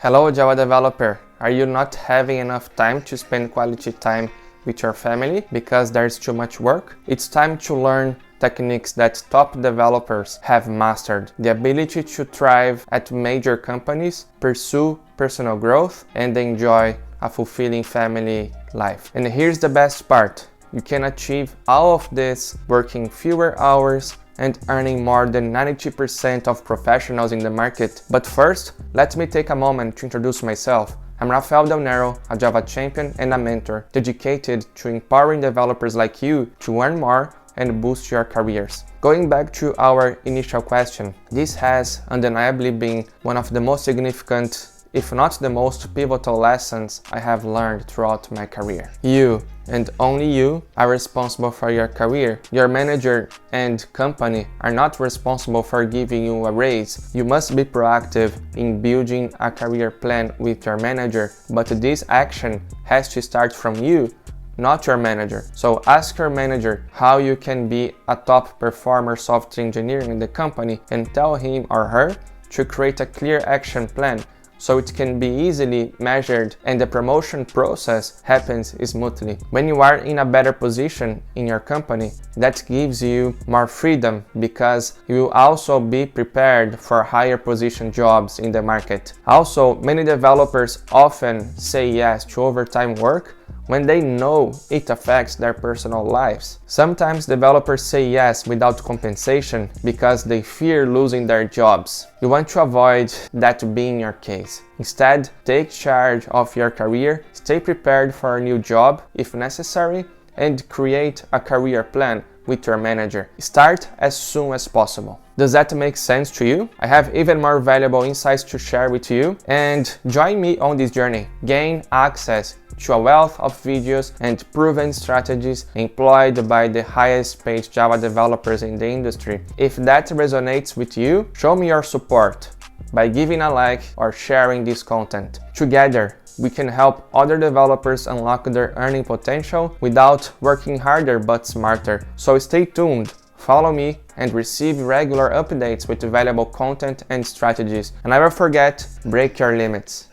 Hello Java developer, are you not having enough time to spend quality time with your family because there's too much work? It's time to learn techniques that top developers have mastered. The ability to thrive at major companies, pursue personal growth, and enjoy a fulfilling family life. And here's the best part. You can achieve all of this working fewer hours and earning more than 90% of professionals in the market. But first, let me take a moment to introduce myself. I'm Rafael Del Nero, a Java champion and a mentor dedicated to empowering developers like you to earn more and boost your careers. Going back to our initial question, this has undeniably been one of the most significant, if not the most pivotal lessons I have learned throughout my career. You, and only you, are responsible for your career. Your manager and company are not responsible for giving you a raise. You must be proactive in building a career plan with your manager, but this action has to start from you, not your manager. So ask your manager how you can be a top performer software engineer in the company and tell him or her to create a clear action plan so it can be easily measured and the promotion process happens smoothly. When you are in a better position in your company, that gives you more freedom because you will also be prepared for higher position jobs in the market. Also, many developers often say yes to overtime work when they know it affects their personal lives. Sometimes developers say yes without compensation because they fear losing their jobs. You want to avoid that being your case. Instead, take charge of your career, stay prepared for a new job if necessary, and create a career plan with your manager. Start as soon as possible. Does that make sense to you? I have even more valuable insights to share with you, and join me on this journey. Gain access to a wealth of videos and proven strategies employed by the highest paid Java developers in the industry. If that resonates with you, show me your support by giving a like or sharing this content. Together, we can help other developers unlock their earning potential without working harder but smarter. So stay tuned, follow me, and receive regular updates with valuable content and strategies. And never forget, break your limits.